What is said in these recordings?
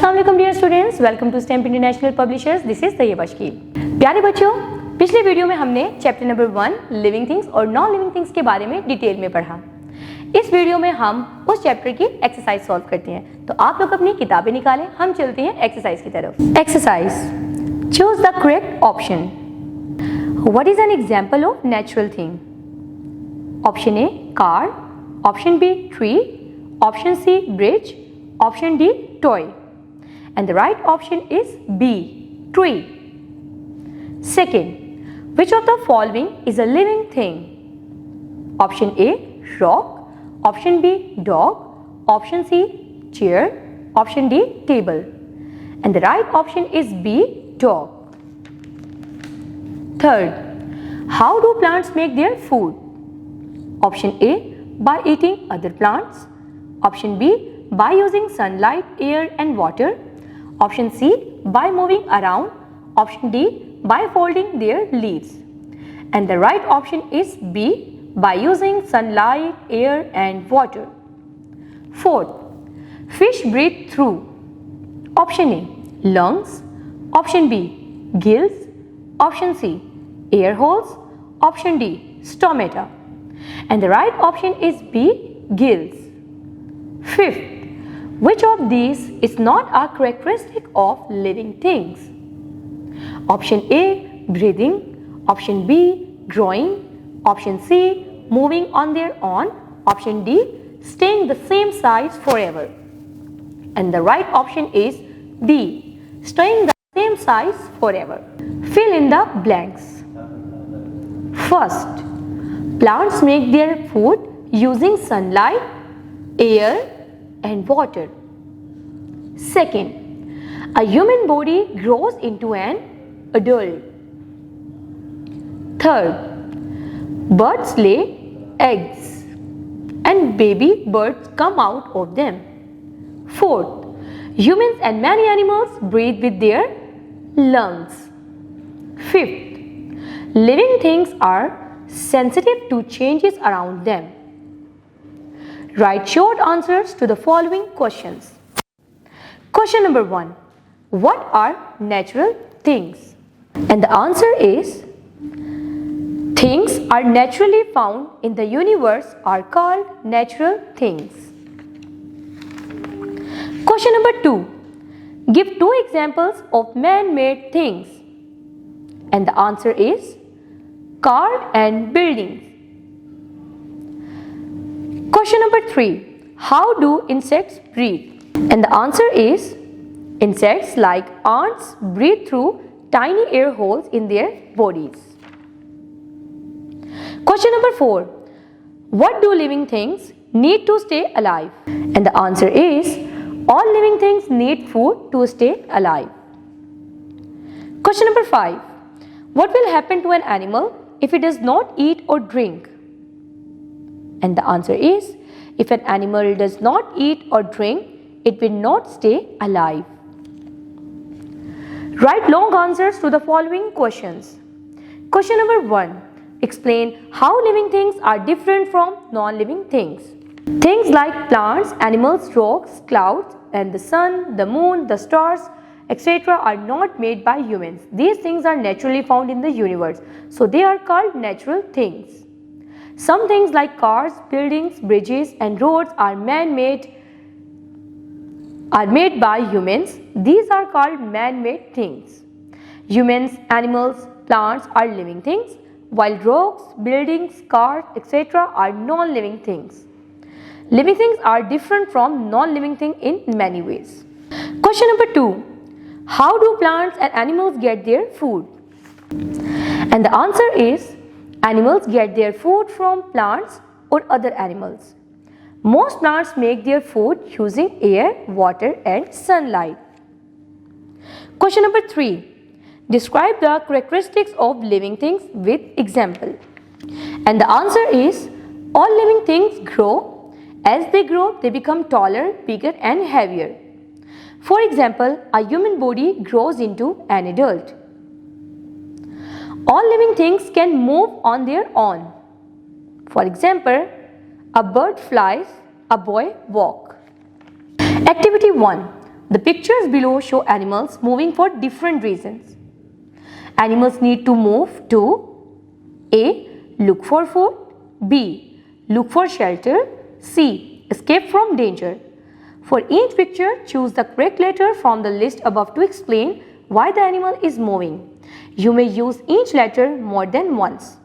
अस्सलाम वालेकुम dear students, welcome to stamp international publishers. This is Tayyaba Shakeel. प्यारे बच्चों, पिछले वीडियो में हमने चैप्टर नंबर 1 लिविंग थिंग्स और नॉन लिविंग थिंग्स के बारे में डिटेल में पढ़ा। इस वीडियो में हम उस चैप्टर की एक्सरसाइज सॉल्व करते हैं। तो आप लोग अपनी किताबें निकालें, हम चलते हैं एक्सरसाइज की तरफ। Exercise, choose the correct option. What is an example of natural thing? Option A car, option B tree, option C bridge, option D toy, and the right option is B tree. Second, which of the following is a living thing? Option A rock, option B dog, option C chair, option D table, and the right option is B dog. Third, how do plants make their food? Option A by eating other plants, option B by using sunlight, air and water, option C by moving around, option D by folding their leaves, and the right option is B by using sunlight, air and water. Fourth, fish breathe through. Option A lungs, option B gills, option C air holes, option D stomata, and the right option is B gills. Fifth, which of these is not a characteristic of living things? Option A breathing, option B growing, option C moving on their own, option D staying the same size forever, and the right option is D staying the same size forever. Fill in the blanks. First, plants make their food using sunlight, air and water. Second, a human body grows into an adult. Third, birds lay eggs and baby birds come out of them. Fourth, humans and many animals breathe with their lungs. Fifth, living things are sensitive to changes around them. Write short answers to the following questions. Question number 1. What are natural things? And the answer is, things are naturally found in the universe are called natural things. Question number 2. Give 2 examples of man-made things. And the answer is car and buildings. Question number 3. How do insects breathe? And the answer is, insects like ants breathe through tiny air holes in their bodies. Question number 4. What do living things need to stay alive? And the answer is, all living things need food to stay alive. Question number 5. What will happen to an animal if it does not eat or drink? And the answer is, if an animal does not eat or drink, it will not stay alive. Write long answers to the following questions. Question number 1. Explain how living things are different from non-living things. Things like plants, animals, rocks, clouds, and the sun, the moon, the stars, etc. are not made by humans. These things are naturally found in the universe, so they are called natural things. Some things like cars, buildings, bridges and roads are made by humans. These are called man-made things. Humans, animals, plants are living things, while rocks, buildings, cars, etc. are non-living things. Living things are different from non-living things in many ways. Question number 2. How do plants and animals get their food? And the answer is, animals get their food from plants or other animals. Most plants make their food using air, water and sunlight. Question number 3. Describe the characteristics of living things with example. And the answer is, all living things grow. As they grow, they become taller, bigger and heavier. For example, a human body grows into an adult. All living things can move on their own. For example, a bird flies, a boy walks. Activity 1. The pictures below show animals moving for different reasons. Animals need to move to A. Look for food, B. Look for shelter, C. Escape from danger. For each picture, choose the correct letter from the list above to explain why the animal is moving. You may use each letter more than once.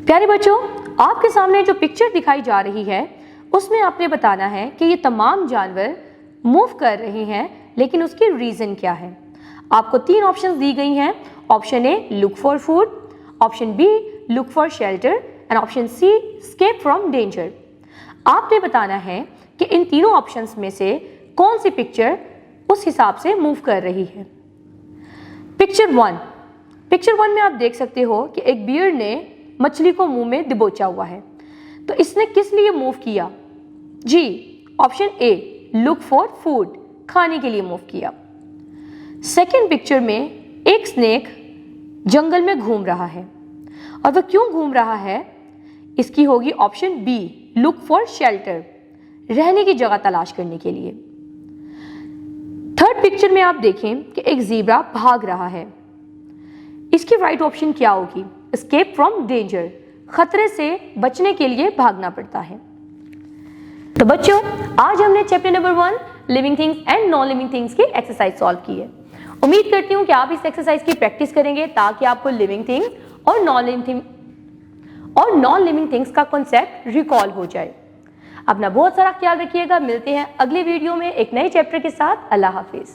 प्यारे बच्चों, आपके सामने जो picture दिखाई जा रही है उसमें आपने बताना है कि ये तमाम जानवर मूव कर रहे हैं, लेकिन उसकी रीज़न क्या है। आपको 3 ऑप्शंस दी गई हैं। Option A look for food, option B look for shelter and option C escape from danger. आपने बताना है कि इन तीनों ऑप्शंस में से कौन सी पिक्चर उस हिसाब से मूव कर रही है। पिक्चर 1 में आप देख सकते हो कि एक बियर ने मछली को मुंह में दबोचा हुआ है, तो इसने किस लिए मूव किया? जी, option A look for food, खाने के लिए मूव किया। सेकेंड पिक्चर में एक स्नेक जंगल में घूम रहा है, और वह क्यों घूम रहा है? इसकी होगी option B look for shelter, रहने की जगह तलाश करने के लिए। थर्ड पिक्चर में आप देखें कि एक ज़ीब्रा भाग रहा है, इसकी राइट ऑप्शन क्या होगी? एस्केप फ्रॉम डेंजर, खतरे से बचने के लिए भागना पड़ता है। तो बच्चों, आज हमने chapter number 1 living things and non living things की एक्सरसाइज सॉल्व की है। उम्मीद करती हूँ कि आप इस एक्सरसाइज की प्रैक्टिस करेंगे ताकि आपको लिविंग थिंग्स और नॉन लिविंग थिंग्स का कॉन्सेप्ट रिकॉल हो जाए। अपना बहुत सारा ख्याल रखिएगा। मिलते हैं अगले वीडियो में एक नए चैप्टर के साथ। अल्लाह हाफिज।